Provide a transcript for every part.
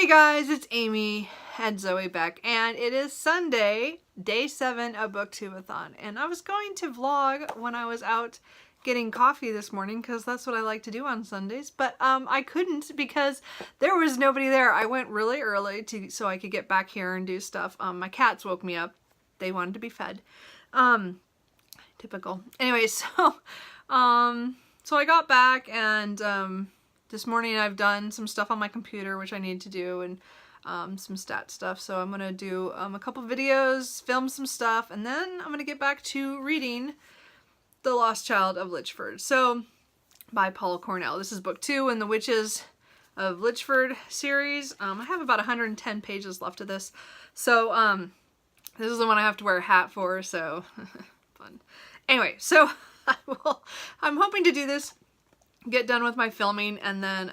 Hey guys, it's Amy and Zoe back, and it is Sunday, day 7 of Booktubeathon, and I was going to vlog when I was out getting coffee this morning because that's what I like to do on Sundays, but I couldn't because there was nobody there. I went really early so I could get back here and do stuff. My cats woke me up. They wanted to be fed. Typical. Anyway, so I got back, and this morning I've done some stuff on my computer, which I need to do, and some stat stuff. So I'm going to do a couple videos, film some stuff, and then I'm going to get back to reading The Lost Child of Litchford. So, by Paul Cornell. This is book 2 in the Witches of Litchford series. I have about 110 pages left of this. So, this is the one I have to wear a hat for, so fun. Anyway, so I'm hoping to do this, get done with my filming, and then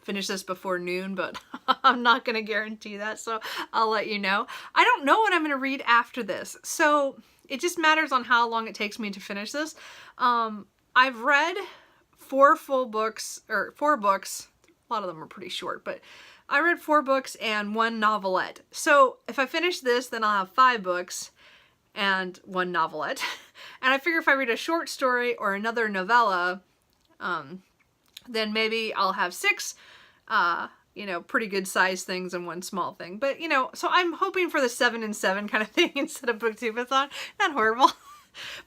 finish this before noon, but I'm not going to guarantee that, so I'll let you know. I don't know what I'm going to read after this, so it just matters on how long it takes me to finish this. I've read 4 books. A lot of them are pretty short, but I read 4 books and 1 novelette. So if I finish this, then I'll have 5 books and 1 novelette. And I figure if I read a short story or another novella, then maybe I'll have 6, you know, pretty good sized things and 1 small thing. But, you know, so I'm hoping for the 7 and 7 kind of thing instead of Booktubeathon. Not horrible.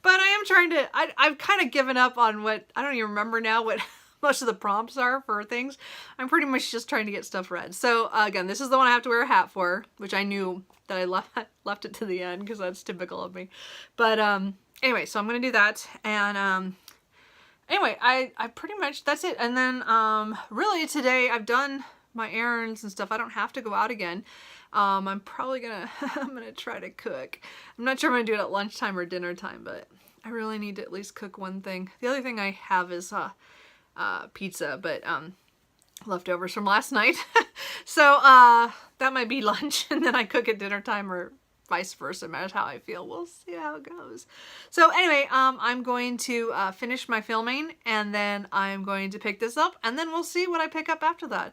But I am trying to, I've kind of given up on what, I don't even remember now what most of the prompts are for things. I'm pretty much just trying to get stuff read. So again, this is the one I have to wear a hat for, which I knew that I left it to the end because that's typical of me. But anyway, so I'm going to do that. And anyway, I pretty much, that's it. And then really today I've done my errands and stuff. I don't have to go out again. I'm probably gonna, I'm gonna try to cook. I'm not sure I'm gonna do it at lunchtime or dinner time, but I really need to at least cook one thing. The other thing I have is pizza, but leftovers from last night. So that might be lunch, and then I cook at dinner time, or vice versa, matters how I feel. We'll see how it goes. So anyway, I'm going to finish my filming, and then I'm going to pick this up, and then we'll see what I pick up after that.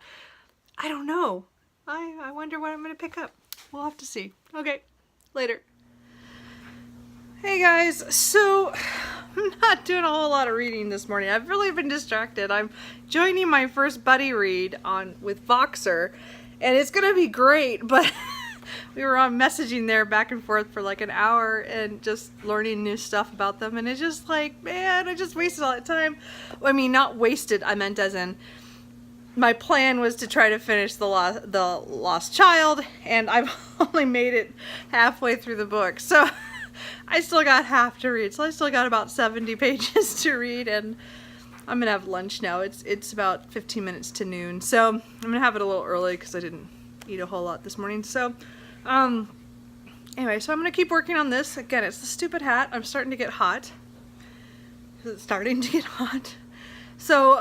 I don't know. I wonder what I'm going to pick up. We'll have to see. Okay, later. Hey guys, so I'm not doing a whole lot of reading this morning. I've really been distracted. I'm joining my first buddy read with Voxer, and it's going to be great, but we were on messaging there back and forth for like an hour and just learning new stuff about them, and it's just like, man, I just wasted all that time. I mean, not wasted, I meant as in, my plan was to try to finish the Lost Child, and I've only made it halfway through the book, so I still got half to read. So I still got about 70 pages to read, and I'm gonna have lunch now. It's about 15 minutes to noon, so I'm gonna have it a little early because I didn't eat a whole lot this morning. So anyway, so I'm gonna keep working on this. Again, it's the stupid hat. I'm starting to get hot. It's starting to get hot. So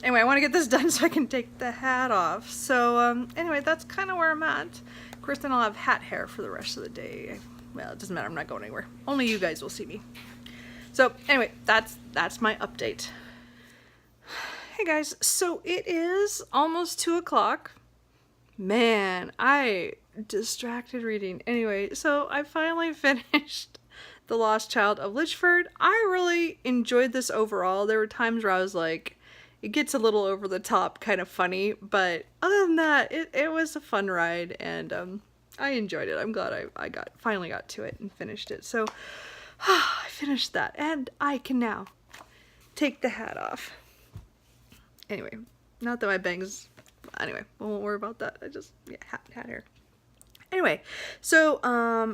anyway, I want to get this done so I can take the hat off. So anyway, that's kind of where I'm at. Of course, then I'll have hat hair for the rest of the day. Well, it doesn't matter. I'm not going anywhere. Only you guys will see me. So anyway, that's my update. Hey guys, so it is almost 2 o'clock. Man, I distracted reading. Anyway, so I finally finished The Lost Child of Litchford. I really enjoyed this overall. There were times where I was like, it gets a little over the top, kind of funny, but other than that, it was a fun ride, and I enjoyed it. I'm glad I finally got to it and finished it. So I finished that, and I can now take the hat off. Anyway, not that my bangs, anyway, I won't worry about that. I just, yeah, hat hair. Anyway, so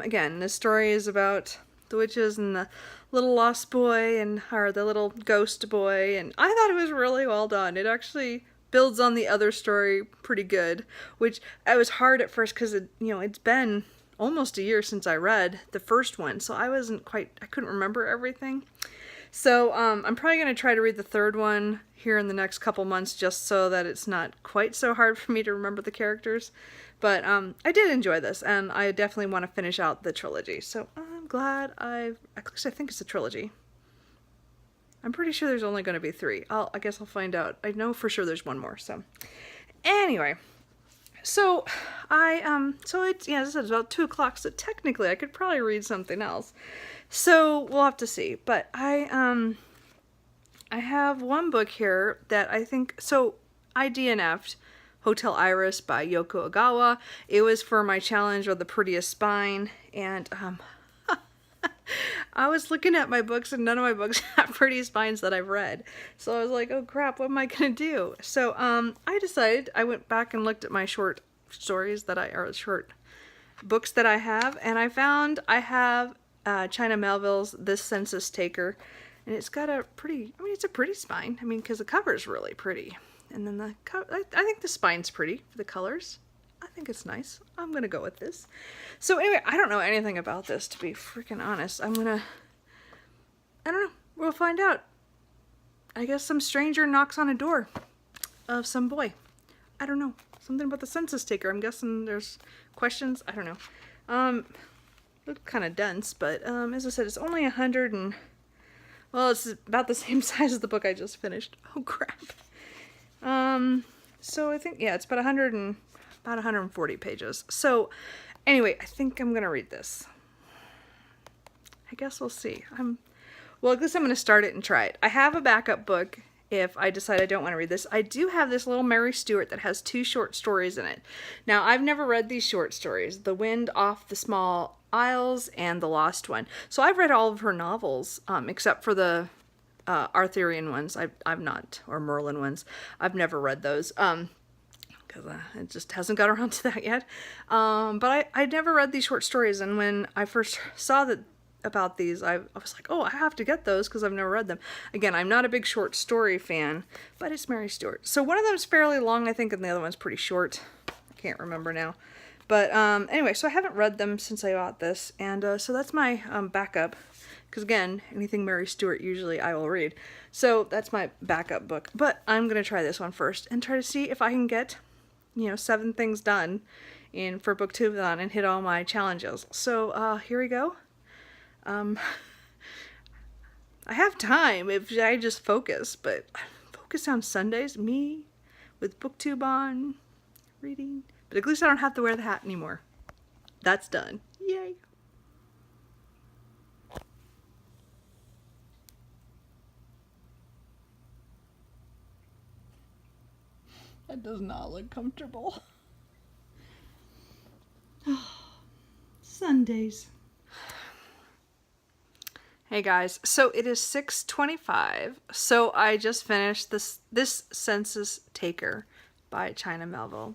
again, this story is about the witches and the little lost boy, or the little ghost boy, and I thought it was really well done. It actually builds on the other story pretty good, which I was hard at first because it's been almost a year since I read the first one, so I couldn't remember everything. So I'm probably going to try to read the third one here in the next couple months, just so that it's not quite so hard for me to remember the characters. But I did enjoy this, and I definitely want to finish out the trilogy. So I'm glad at least I think it's a trilogy. I'm pretty sure there's only going to be 3. I guess I'll find out. I know for sure there's one more, so. Anyway, so yeah, as I said, it's about 2 o'clock, so technically I could probably read something else. So we'll have to see. But I have one book here that I think, so I DNF'd Hotel Iris by Yoko Ogawa. It was for my challenge of the prettiest spine, and I was looking at my books and none of my books have pretty spines that I've read. So I was like, oh crap, what am I gonna do? So I decided, I went back and looked at my short stories that or short books that I have, and I found I have China Melville's This Census Taker, and it's got a pretty, I mean, it's a pretty spine. I mean, because the cover is really pretty. And then I think the spine's pretty for the colors. I think it's nice. I'm gonna go with this. So anyway, I don't know anything about this, to be freaking honest. I don't know. We'll find out. I guess some stranger knocks on a door of some boy. I don't know. Something about the census taker. I'm guessing there's questions. I don't know. Looked kind of dense, but as I said, it's only 100 and, well, it's about the same size as the book I just finished. Oh crap. So I think, yeah, it's about 140 pages. So anyway, I think I'm gonna read this. I guess we'll see. Well, at least I'm gonna start it and try it. I have a backup book if I decide I don't want to read this. I do have this little Mary Stuart that has 2 short stories in it. Now, I've never read these short stories, The Wind Off the Small Isles and The Lost One. So I've read all of her novels, except for the Arthurian ones. I've not, or Merlin ones. I've never read those. Because it just hasn't got around to that yet. But I never read these short stories, and when I first saw about these, I was like, oh, I have to get those because I've never read them. Again, I'm not a big short story fan, but it's Mary Stuart. So one of them's fairly long, I think, and the other one's pretty short. I can't remember now. But anyway, so I haven't read them since I bought this, and so that's my backup. Because again, anything Mary Stuart usually I will read. So that's my backup book. But I'm going to try this one first and try to see if I can get, 7 things done for Booktubeathon and hit all my challenges. So here we go. I have time if I just focus, but focus on Sundays, me with Booktube on, reading. But at least I don't have to wear the hat anymore. That's done. Yay. That does not look comfortable. Sundays. Hey guys, so it is 6:25. So I just finished this Census Taker by China Melville.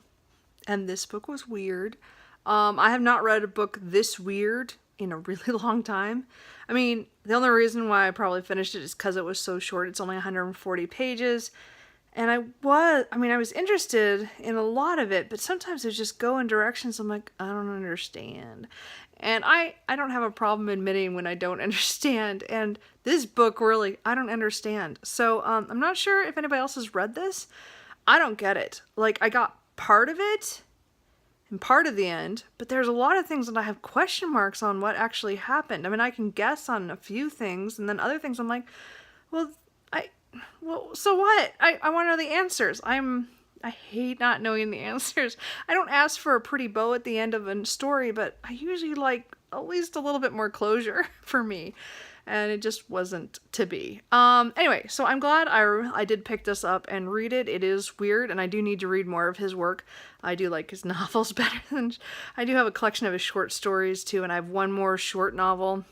And this book was weird. I have not read a book this weird in a really long time. I mean, the only reason why I probably finished it is because it was so short. It's only 140 pages. And I was interested in a lot of it, but sometimes it just go in directions I'm like, I don't understand. And I don't have a problem admitting when I don't understand. And this book really, I don't understand. So I'm not sure if anybody else has read this. I don't get it. Like, I got part of it and part of the end, but there's a lot of things that I have question marks on what actually happened. I mean, I can guess on a few things, and then other things I'm like, well, so what? I want to know the answers. I hate not knowing the answers. I don't ask for a pretty bow at the end of a story, but I usually like at least a little bit more closure for me. And it just wasn't to be. Anyway, so I'm glad I did pick this up and read it. It is weird, and I do need to read more of his work. I do like his novels better than... I do have a collection of his short stories, too, and I have one more short novel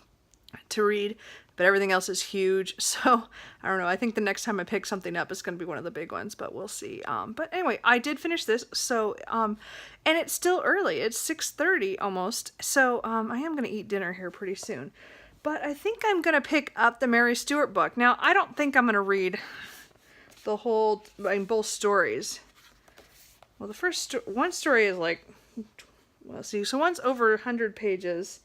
to read. But everything else is huge, so I don't know. I think the next time I pick something up, it's going to be one of the big ones, but we'll see. But anyway, I did finish this, so, and it's still early. It's 6:30 almost, so I am going to eat dinner here pretty soon. But I think I'm going to pick up the Mary Stuart book. Now, I don't think I'm going to read the whole, both stories. Well, the first one story is like, well, see, so one's over 100 pages,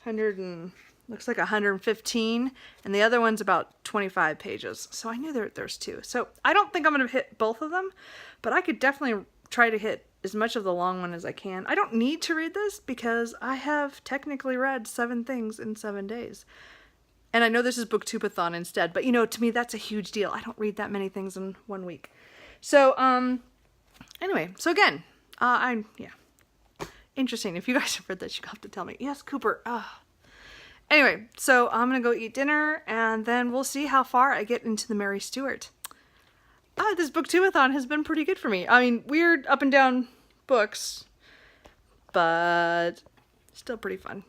looks like 115, and the other one's about 25 pages. So I knew there's 2. So I don't think I'm going to hit both of them, but I could definitely try to hit as much of the long one as I can. I don't need to read this because I have technically read 7 things in 7 days. And I know this is Booktubeathon instead, but to me that's a huge deal. I don't read that many things in 1 week. So anyway, so again, Yeah. Interesting. If you guys have read this, you have to tell me. Yes, Cooper. Anyway, so I'm gonna go eat dinner, and then we'll see how far I get into the Mary Stuart. This Booktubeathon has been pretty good for me. I mean, weird up and down books, but still pretty fun.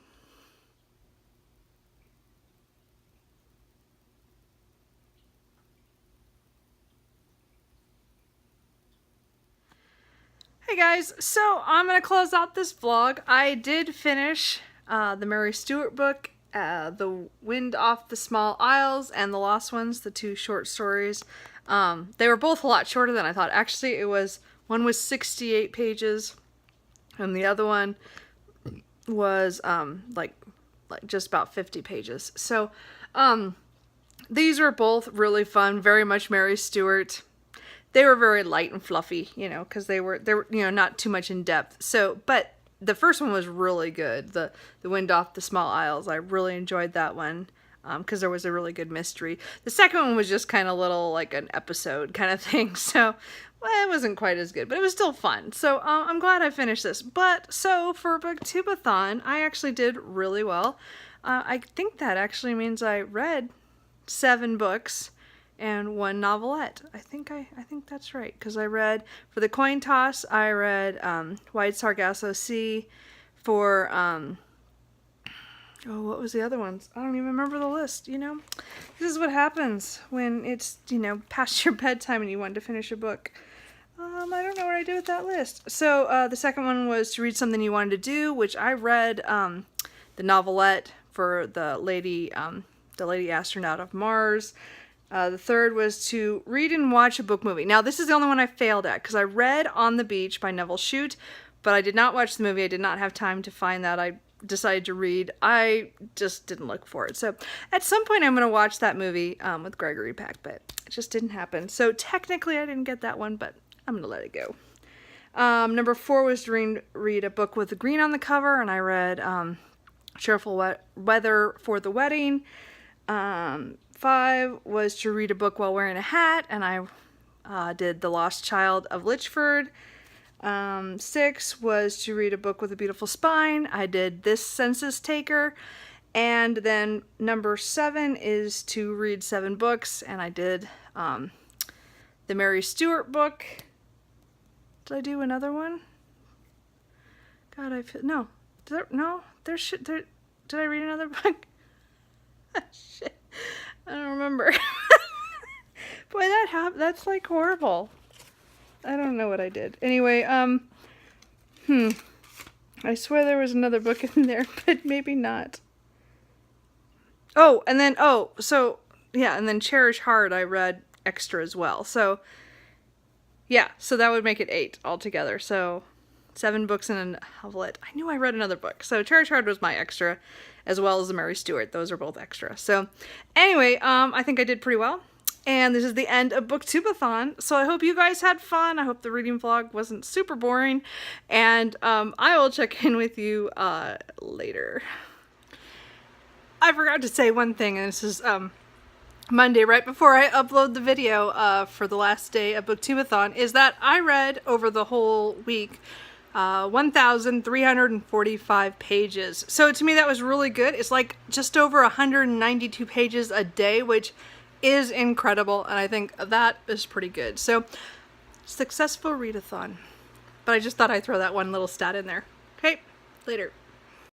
Hey guys, so I'm gonna close out this vlog. I did finish the Mary Stuart book, The Wind Off the Small Isles, and The Lost Ones, the 2 short stories. They were both a lot shorter than I thought. Actually, one was 68 pages, and the other one was like just about 50 pages. So these were both really fun, very much Mary Stuart. They were very light and fluffy, you know, because they were not too much in depth. So, but the first one was really good. The Wind Off the Small Isles. I really enjoyed that one because there was a really good mystery. The second one was just kind of little like an episode kind of thing. So, well, it wasn't quite as good, but it was still fun. So I'm glad I finished this. But so for Booktubeathon, I actually did really well. I think that actually means I read 7 books and 1 novelette. I think that's right, because I read, for the coin toss, I read Wide Sargasso Sea. For what was the other ones? I don't even remember the list, you know? This is what happens when it's, past your bedtime and you want to finish a book. I don't know what I did with that list. So the second one was To Read Something You Wanted to Do, which I read the novelette for the lady astronaut of Mars. The third was to read and watch a book movie. Now, this is the only one I failed at, because I read On the Beach by Neville Shute, but I did not watch the movie. I did not have time to find that. I decided to read. I just didn't look for it. So at some point I'm going to watch that movie with Gregory Peck, but it just didn't happen. So technically I didn't get that one, but I'm going to let it go. Number 4 was to read a book with the green on the cover, and I read Cheerful Weather for the Wedding. 5 was to read a book while wearing a hat, and I did The Lost Child of Litchford. 6 was to read a book with a beautiful spine. I did This Census Taker. And then number 7 is to read 7 books, and I did the Mary Stuart book. Did I do another one? God, no. Did I read another book? Shit. I don't remember. Boy, that's like horrible. I don't know what I did. Anyway, I swear there was another book in there, but maybe not. Oh, and then, and then Cherish Heart I read extra as well. So, yeah, so that would make it 8 altogether. So, 7 books and a novelette. I knew I read another book. So, Cherish Heart was my extra, as well as the Mary Stuart. Those are both extra. So, anyway, I think I did pretty well. And this is the end of Booktubeathon. So I hope you guys had fun. I hope the reading vlog wasn't super boring. And I will check in with you later. I forgot to say one thing, and this is Monday, right before I upload the video for the last day of Booktubeathon, is that I read over the whole week 1,345 pages. So to me that was really good. It's like just over 192 pages a day, which is incredible, and I think that is pretty good. So, successful readathon. But I just thought I'd throw that one little stat in there. Okay, later.